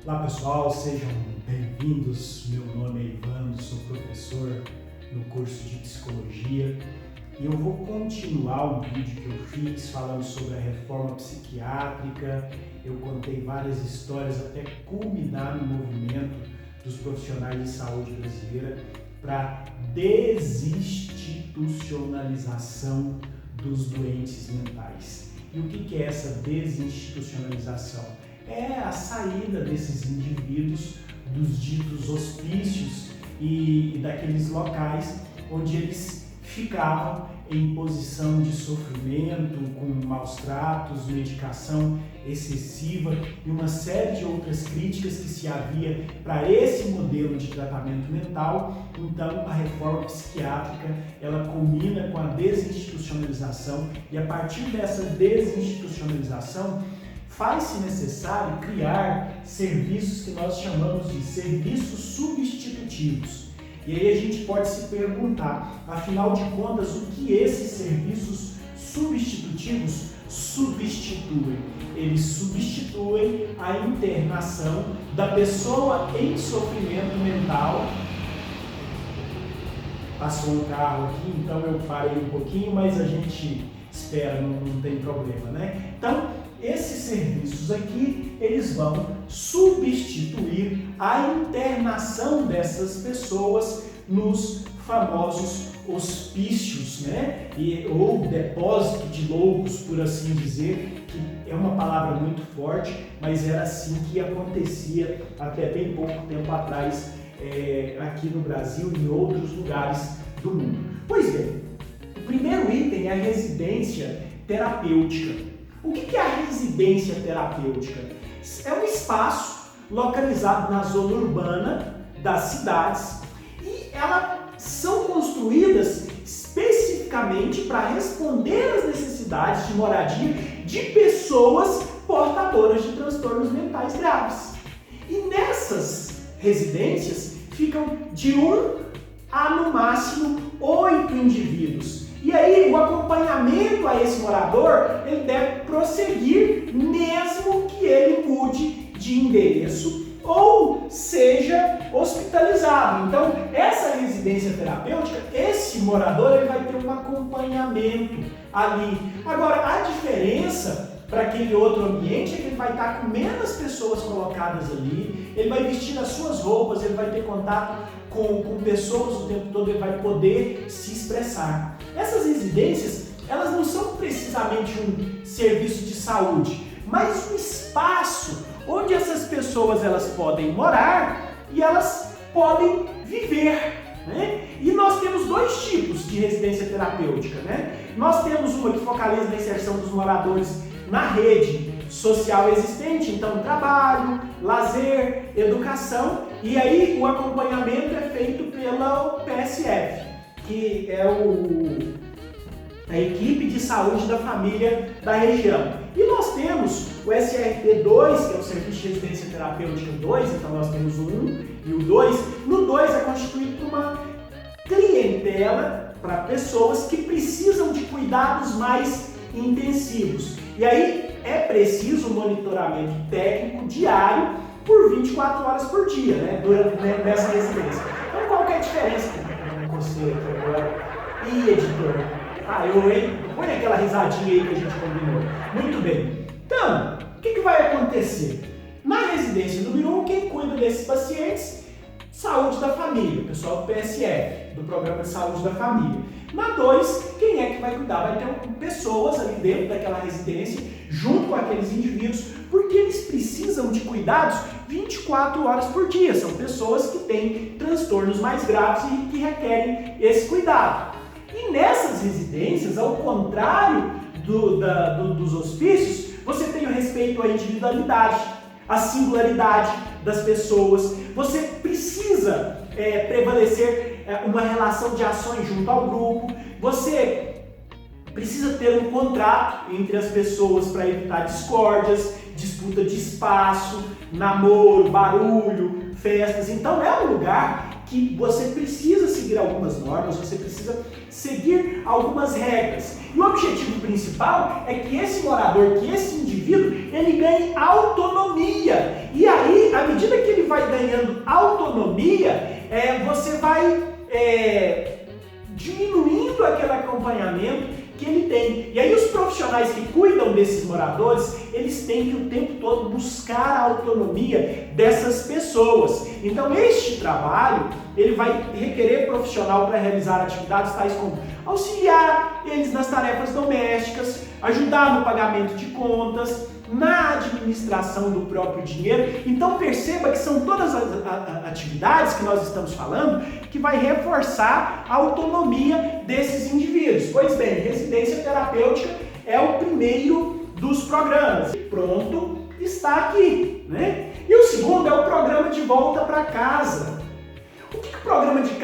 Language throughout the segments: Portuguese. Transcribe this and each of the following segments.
Olá pessoal, sejam bem-vindos. Meu nome é Ivandro, sou professor no curso de Psicologia e eu vou continuar um vídeo que eu fiz falando sobre a reforma psiquiátrica. Eu contei várias histórias até culminar no movimento dos profissionais de saúde brasileira para desinstitucionalização dos doentes mentais. E o que é essa desinstitucionalização? É a saída desses indivíduos dos ditos hospícios e daqueles locais onde eles ficavam em posição de sofrimento, com maus tratos, medicação excessiva e uma série de outras críticas que se havia para esse modelo de tratamento mental. Então, a reforma psiquiátrica, ela culmina com a desinstitucionalização e a partir dessa desinstitucionalização faz-se necessário criar serviços que nós chamamos de serviços substitutivos. E aí a gente pode se perguntar, afinal de contas, o que esses serviços substitutivos substituem? Eles substituem a internação da pessoa em sofrimento mental. Passou um carro aqui, então eu parei um pouquinho, mas a gente espera, não tem problema, né? Então, esses serviços aqui, eles vão substituir a internação dessas pessoas nos famosos hospícios, né? Ou depósito de loucos, por assim dizer, que é uma palavra muito forte, mas era assim que acontecia até bem pouco tempo atrás aqui no Brasil e em outros lugares do mundo. Pois bem, o primeiro item é a residência terapêutica. O que é a residência terapêutica? É um espaço localizado na zona urbana das cidades e elas são construídas especificamente para responder às necessidades de moradia de pessoas portadoras de transtornos mentais graves. E nessas residências ficam de 1 a no máximo 8 indivíduos. E aí o acompanhamento a esse morador, ele deve prosseguir mesmo que ele mude de endereço ou seja hospitalizado. Então, essa residência terapêutica, esse morador, ele vai ter um acompanhamento ali. Agora, a diferença para aquele outro ambiente é que ele vai estar com menos pessoas colocadas ali, ele vai vestir as suas roupas, ele vai ter contato com pessoas o tempo todo, ele vai poder se expressar. Essas residências, elas não são precisamente um serviço de saúde, mas um espaço onde essas pessoas elas podem morar e elas podem viver, né? E nós temos dois tipos de residência terapêutica, né? Nós temos uma que focaliza na inserção dos moradores na rede social existente, então trabalho, lazer, educação, e aí o acompanhamento é feito pela PSF, que é a equipe de saúde da família da região. E nós temos o SRT2, que é o Serviço de Residência Terapêutica 2, então nós temos o 1 e o 2. No 2 é constituído por uma clientela para pessoas que precisam de cuidados mais intensivos. E aí é preciso um monitoramento técnico diário por 24 horas por dia, né, nessa residência. Então qual que é a diferença? Você aqui agora. Ih, editor. Põe aquela risadinha aí que a gente combinou. Muito bem. Então, o que vai acontecer? Na residência número 1, quem cuida desses pacientes? Saúde da família, o pessoal do PSF, do Programa de Saúde da Família. Na 2, quem é que vai cuidar? Vai ter pessoas ali dentro daquela residência, junto com aqueles indivíduos, porque eles precisam de cuidados 24 horas por dia. São pessoas que têm transtornos mais graves e que requerem esse cuidado. E nessas residências, ao contrário dos hospícios, você tem o respeito à individualidade, à singularidade das pessoas. Você precisa prevalecer uma relação de ações junto ao grupo. Você precisa ter um contrato entre as pessoas para evitar discórdias, disputa de espaço, namoro, barulho, festas. Então é um lugar que você precisa seguir algumas normas, você precisa seguir algumas regras. E o objetivo principal é que esse morador, que esse indivíduo, ele ganhe autonomia. E aí, à medida você vai diminuindo aquele acompanhamento que ele tem. E aí os profissionais que cuidam desses moradores, eles têm que o tempo todo buscar a autonomia dessas pessoas. Então este trabalho, ele vai requerer profissional para realizar atividades tais como auxiliar eles nas tarefas domésticas, ajudar no pagamento de contas, na administração do próprio dinheiro. Então perceba que são todas as atividades que nós estamos falando que vai reforçar a autonomia desses indivíduos. Pois bem, residência terapêutica é o primeiro dos programas. Pronto, está aqui, né? E o segundo é o programa de volta para casa. O que o programa de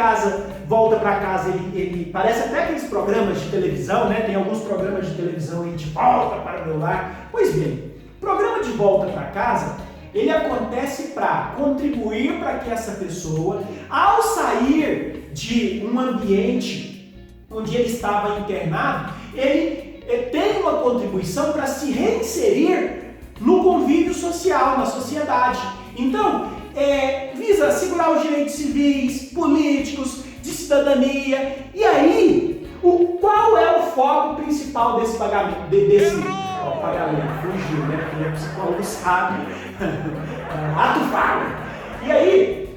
volta para casa, ele parece até aqueles programas de televisão, né? Tem alguns programas de televisão aí de volta para o meu lar. Pois bem, o programa de volta para casa, ele acontece para contribuir para que essa pessoa, ao sair de um ambiente onde ele estava internado, ele tem uma contribuição para se reinserir no convívio social, na sociedade. Então, visa assegurar os direitos civis, políticos, de cidadania. E aí, qual é o foco principal desse pagamento? Pagamento, fugiu, né? Porque o psicólogo sabe. Ato falho. E aí,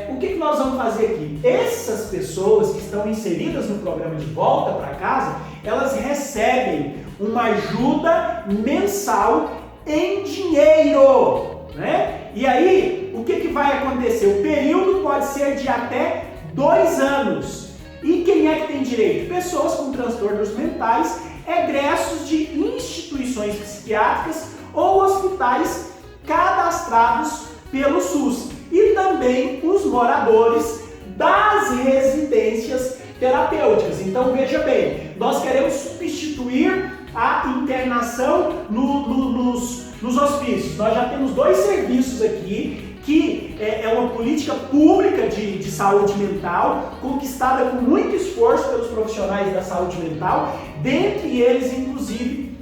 o que nós vamos fazer aqui? Essas pessoas que estão inseridas no programa de volta para casa, elas recebem uma ajuda mensal em dinheiro, né? E aí, o que vai acontecer? O período pode ser de até 2 anos. E quem é que tem direito? Pessoas com transtornos mentais, egressos de instituições psiquiátricas ou hospitais cadastrados pelo SUS. E também os moradores das residências terapêuticas. Então veja bem, nós queremos substituir a internação nos hospícios. Nós já temos 2 serviços aqui, que é uma política pública de saúde mental, conquistada com muito esforço pelos profissionais da saúde mental, dentre eles, inclusive,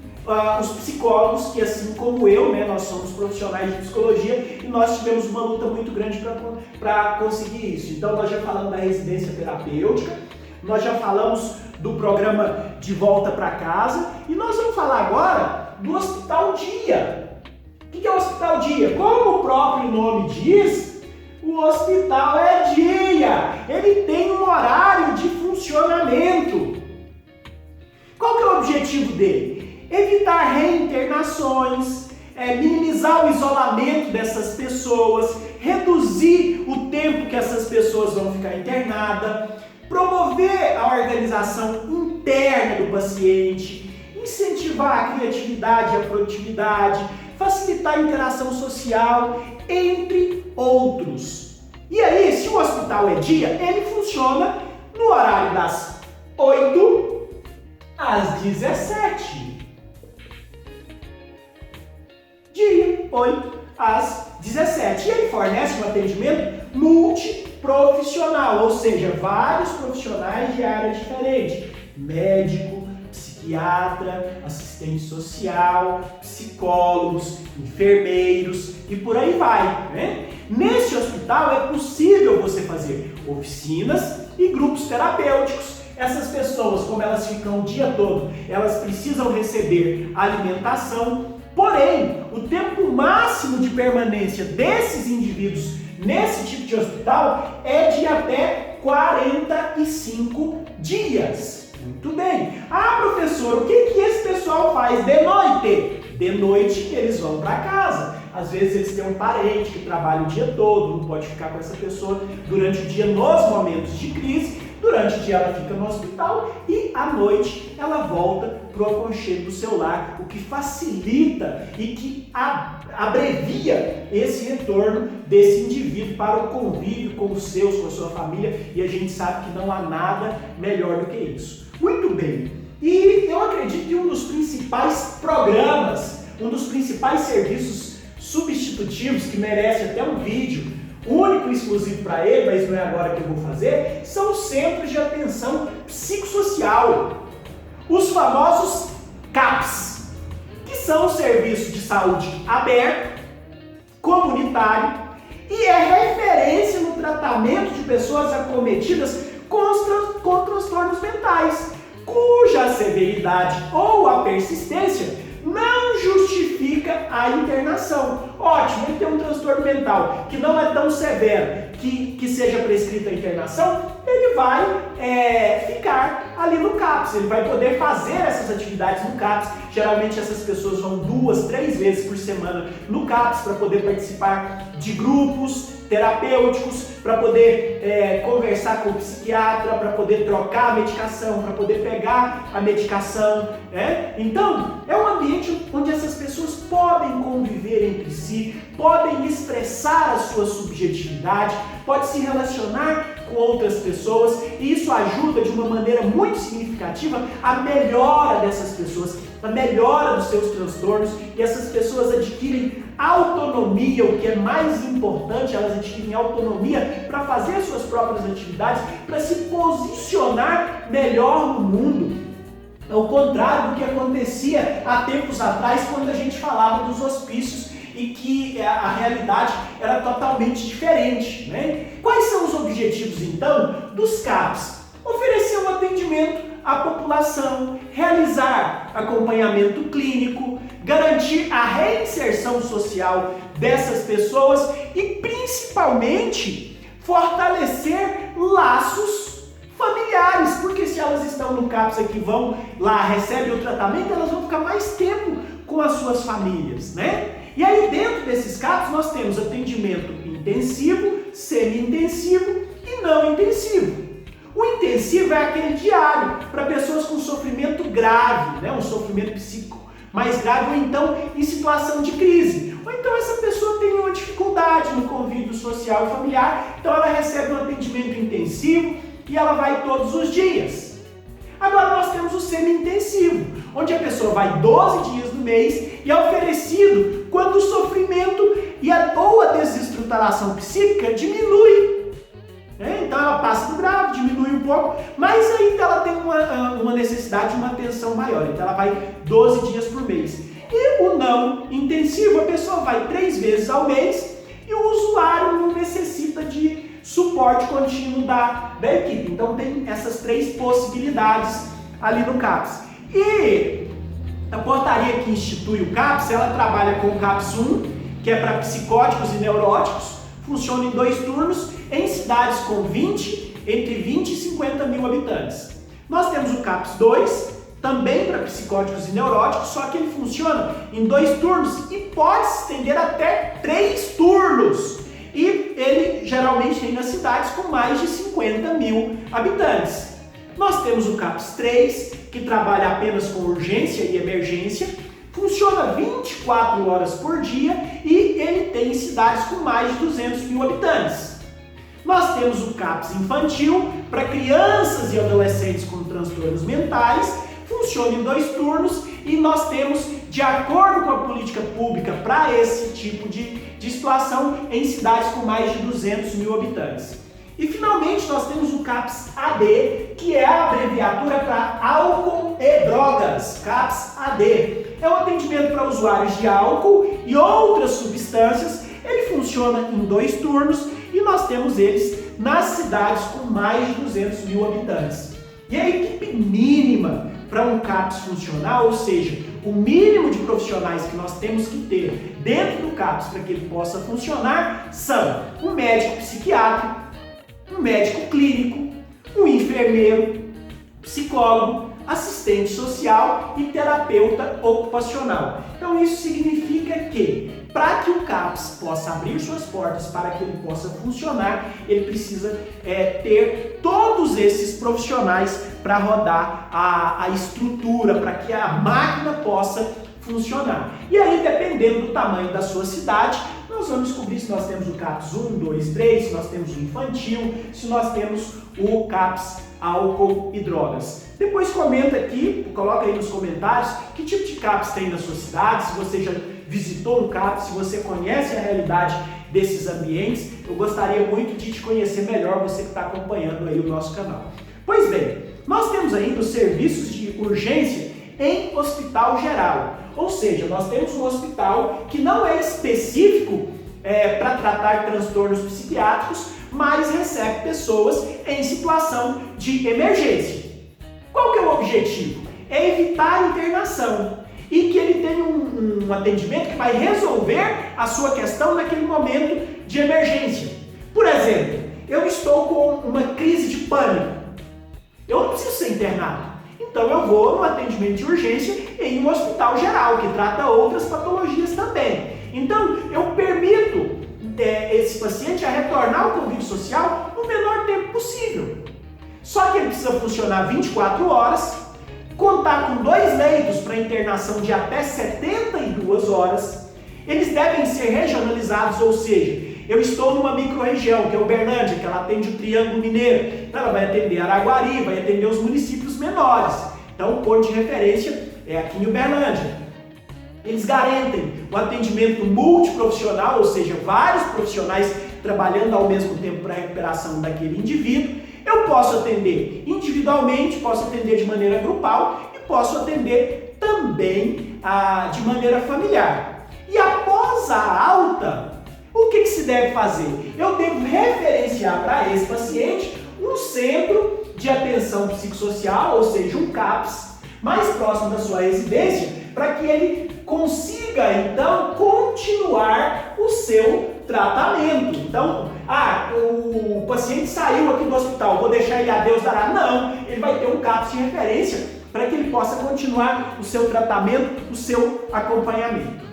os psicólogos, que assim como eu, né, nós somos profissionais de psicologia e nós tivemos uma luta muito grande para conseguir isso. Então nós já falamos da residência terapêutica, nós já falamos do programa de volta para casa e nós vamos falar agora do Hospital Dia. O que é o Hospital Dia? Como o próprio nome diz, o hospital é dia. Ele tem um horário de funcionamento. Qual que é o objetivo dele? Evitar reinternações, minimizar o isolamento dessas pessoas, reduzir o tempo que essas pessoas vão ficar internadas, promover a organização interna do paciente, incentivar a criatividade e a produtividade, facilitar a interação social, entre outros. E aí, se o hospital é dia, ele funciona no horário das 8 às 17. Dia, 8 às 17. E ele fornece um atendimento multiprofissional, ou seja, vários profissionais de área diferente. Médico, psiquiatra, assistente social, psicólogos, enfermeiros e por aí vai, né? Nesse hospital é possível você fazer oficinas e grupos terapêuticos. Essas pessoas, como elas ficam o dia todo, elas precisam receber alimentação, porém, o tempo máximo de permanência desses indivíduos nesse tipo de hospital é de até 45 dias. Muito bem. Ah, professor, o que esse pessoal faz de noite? De noite eles vão para casa. Às vezes eles têm um parente que trabalha o dia todo, não pode ficar com essa pessoa durante o dia nos momentos de crise. Durante o dia ela fica no hospital e à noite ela volta para o aconchego do seu lar, o que facilita e que abrevia esse retorno desse indivíduo para o convívio com os seus, com a sua família, e a gente sabe que não há nada melhor do que isso. Muito bem, e eu acredito que um dos principais programas, um dos principais serviços substitutivos que merece até um vídeo único e exclusivo para ele, mas não é agora que eu vou fazer, são os centros de atenção psicossocial, os famosos CAPS, que são os serviços de saúde aberto, comunitário e é referência no tratamento tratamento de pessoas acometidas com transtornos mentais, cuja severidade ou a persistência não justifica a internação. Ótimo, ele tem um transtorno mental que não é tão severo que seja prescrita a internação, ele vai ficar ali no CAPS, ele vai poder fazer essas atividades no CAPS. Geralmente essas pessoas vão 2, 3 vezes por semana no CAPS para poder participar de grupos terapêuticos, para poder conversar com o psiquiatra, para poder trocar a medicação, para poder pegar a medicação, né? Então, é um ambiente onde essas pessoas podem conviver entre si, podem expressar a sua subjetividade, podem se relacionar com outras pessoas, e isso ajuda de uma maneira muito significativa a melhora dessas pessoas, a melhora dos seus transtornos, e essas pessoas adquirem autonomia, o que é mais importante, elas adquirem autonomia para fazer suas próprias atividades, para se posicionar melhor no mundo. Ao contrário do que acontecia há tempos atrás, quando a gente falava dos hospícios e que a realidade era totalmente diferente, né? Quais são os objetivos, então, dos CAPs? Oferecer um atendimento à população, realizar acompanhamento clínico, garantir a reinserção social dessas pessoas e, principalmente, fortalecer laços familiares, porque se elas estão no CAPS aqui, vão lá, recebem o tratamento, elas vão ficar mais tempo com as suas famílias, né? E aí, dentro desses CAPs, nós temos atendimento intensivo, semi-intensivo e não intensivo. O intensivo é aquele diário para pessoas com sofrimento grave, né? Um sofrimento psíquico mais grave, ou então em situação de crise. Ou então essa pessoa tem uma dificuldade no convívio social e familiar, então ela recebe um atendimento intensivo e ela vai todos os dias. Agora nós temos o semi-intensivo, onde a pessoa vai 12 dias no mês e é oferecido quando o sofrimento ou a desestruturação psíquica diminui. Então ela passa do grave, diminui um pouco, mas ainda ela tem uma necessidade de uma atenção maior, então ela vai 12 dias por mês. E o não intensivo, a pessoa vai 3 vezes ao mês e o usuário não necessita de suporte contínuo da equipe. Então tem essas 3 possibilidades ali no CAPS. E a portaria que institui o CAPS, ela trabalha com o CAPS 1, que é para psicóticos e neuróticos, funciona em 2 turnos, em cidades com entre 20 e 50 mil habitantes. Nós temos o CAPS 2, também para psicóticos e neuróticos, só que ele funciona em 2 turnos e pode se estender até 3 turnos. E ele geralmente tem nas cidades com mais de 50 mil habitantes. Nós temos o CAPS 3, que trabalha apenas com urgência e emergência, funciona 24 horas por dia e ele tem cidades com mais de 200 mil habitantes. Nós temos o CAPS infantil para crianças e adolescentes com transtornos mentais, funciona em 2 turnos e nós temos, de acordo com a política pública para esse tipo de situação, em cidades com mais de 200 mil habitantes. E finalmente nós temos o CAPS AD, que é a abreviatura para álcool e drogas, CAPS AD. É um atendimento para usuários de álcool e outras substâncias, ele funciona em 2 turnos e nós temos eles nas cidades com mais de 200 mil habitantes. E a equipe mínima para um CAPS funcionar, ou seja, o mínimo de profissionais que nós temos que ter dentro do CAPS para que ele possa funcionar são um médico psiquiatra, um médico clínico, um enfermeiro, psicólogo, assistente social e terapeuta ocupacional. Então isso significa que para que o CAPS possa abrir suas portas, para que ele possa funcionar, ele precisa ter todos esses profissionais para rodar a estrutura, para que a máquina possa funcionar. E aí, dependendo do tamanho da sua cidade, nós vamos descobrir se nós temos o CAPS 1, 2, 3, se nós temos o infantil, se nós temos o CAPS álcool e drogas. Depois comenta aqui, coloca aí nos comentários que tipo de CAPS tem na sua cidade, se você já visitou um CAPS, se você conhece a realidade desses ambientes. Eu gostaria muito de te conhecer melhor, você que está acompanhando aí o nosso canal. Pois bem, nós temos ainda os serviços de urgência em hospital geral, ou seja, nós temos um hospital que não é específico para tratar transtornos psiquiátricos, mas recebe pessoas em situação de emergência. Qual que é o objetivo? É evitar a internação e que ele tenha um atendimento que vai resolver a sua questão naquele momento de emergência. Por exemplo, eu estou com uma crise de pânico. Eu não preciso ser internado. Então eu vou no atendimento de urgência em um hospital geral, que trata outras patologias também. Então eu permito esse paciente a retornar ao convívio social no menor tempo possível. Só que ele precisa funcionar 24 horas, contar com 2 leitos para internação de até 72 horas. Eles devem ser regionalizados, ou seja, eu estou numa micro-região, que é Uberlândia, que ela atende o Triângulo Mineiro. Então ela vai atender Araguari, vai atender os municípios menores. Então o ponto de referência é aqui em Uberlândia. Eles garantem o atendimento multiprofissional, ou seja, vários profissionais trabalhando ao mesmo tempo para a recuperação daquele indivíduo. Eu posso atender individualmente, posso atender de maneira grupal e posso atender também de maneira familiar. E após a alta, o que se deve fazer? Eu devo referenciar para esse paciente um centro de atenção psicossocial, ou seja, um CAPS, mais próximo da sua residência, para que ele consiga, então, continuar o seu tratamento. Então, o paciente saiu aqui do hospital, vou deixar ele a Deus dará. Não, ele vai ter um CAPS de referência para que ele possa continuar o seu tratamento, o seu acompanhamento.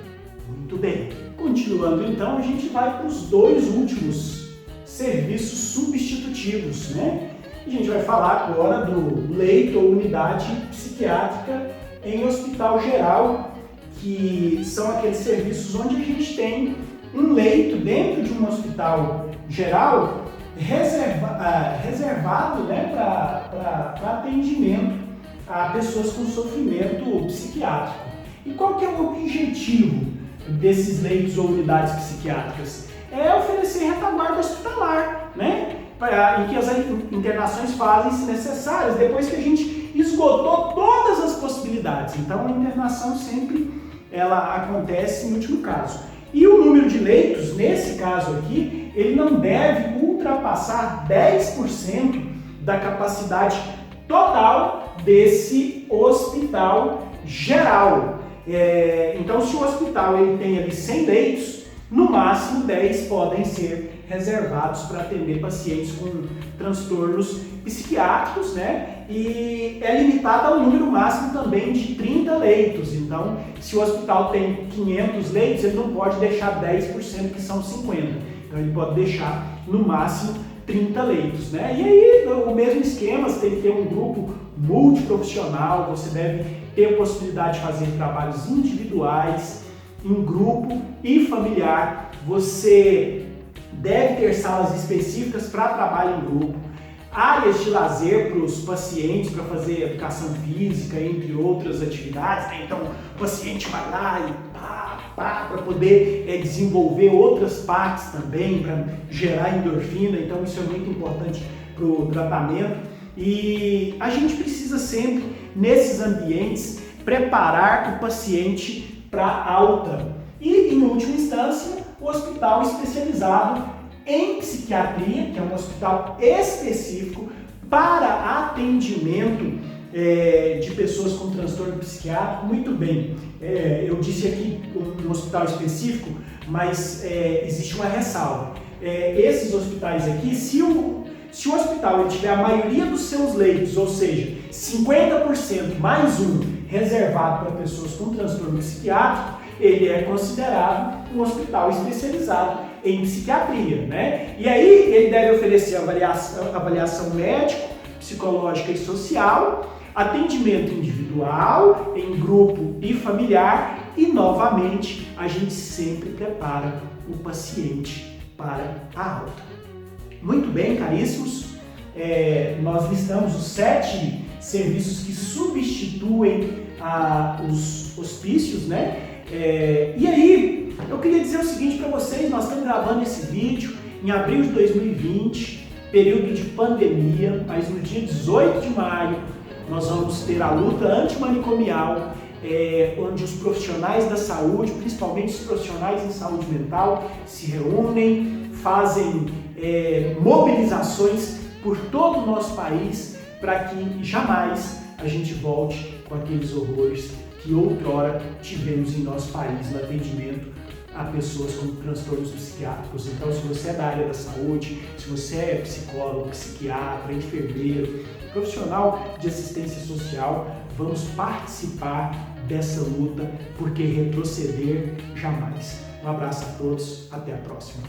Muito bem. Continuando, então, a gente vai para os 2 últimos serviços substitutivos, né? A gente vai falar agora do leito ou unidade psiquiátrica em hospital geral, que são aqueles serviços onde a gente tem um leito dentro de um hospital geral reservado, né, para atendimento a pessoas com sofrimento psiquiátrico. E qual que é o objetivo desses leitos ou unidades psiquiátricas? É oferecer retaguarda hospitalar, né? Em que as internações fazem-se necessárias depois que a gente esgotou todas as possibilidades. Então a internação sempre ela acontece em último caso. E o número de leitos, nesse caso aqui, ele não deve ultrapassar 10% da capacidade total desse hospital geral. Então, se o hospital ele tem ali 100 leitos, no máximo 10 podem ser reservados para atender pacientes com transtornos psiquiátricos, né? E é limitado ao número máximo também de 30 leitos. Então, se o hospital tem 500 leitos, ele não pode deixar 10%, que são 50. Então, ele pode deixar no máximo 30 leitos, né? E aí, o mesmo esquema, você tem que ter um grupo multiprofissional, você deve ter a possibilidade de fazer trabalhos individuais, em grupo e familiar. Você deve ter salas específicas para trabalho em grupo, áreas de lazer para os pacientes, para fazer educação física, entre outras atividades, né? Então, o paciente vai lá e para poder desenvolver outras partes também, para gerar endorfina. Então, isso é muito importante para o tratamento. E a gente precisa sempre, nesses ambientes, preparar o paciente para alta. E, em última instância, o hospital especializado em psiquiatria, que é um hospital específico para atendimento de pessoas com transtorno psiquiátrico. Muito bem, eu disse aqui um hospital específico, mas existe uma ressalva. Esses hospitais aqui, se o hospital ele tiver a maioria dos seus leitos, ou seja, 50% mais um reservado para pessoas com transtorno psiquiátrico, ele é considerado um hospital especializado em psiquiatria, né? E aí ele deve oferecer avaliação médico, psicológica e social, atendimento individual, em grupo e familiar, e novamente a gente sempre prepara o paciente para a alta. Muito bem, caríssimos, nós listamos os 7 serviços que substituem os hospícios, né? E aí, eu queria dizer o seguinte para vocês: nós estamos gravando esse vídeo em abril de 2020, período de pandemia, mas no dia 18 de maio nós vamos ter a luta antimanicomial onde os profissionais da saúde, principalmente os profissionais em saúde mental, se reúnem, fazem mobilizações por todo o nosso país para que jamais a gente volte com aqueles horrores que outrora tivemos em nosso país no atendimento a pessoas com transtornos psiquiátricos. Então, se você é da área da saúde, se você é psicólogo, psiquiatra, enfermeiro, profissional de assistência social, vamos participar dessa luta, porque retroceder jamais. Um abraço a todos, até a próxima.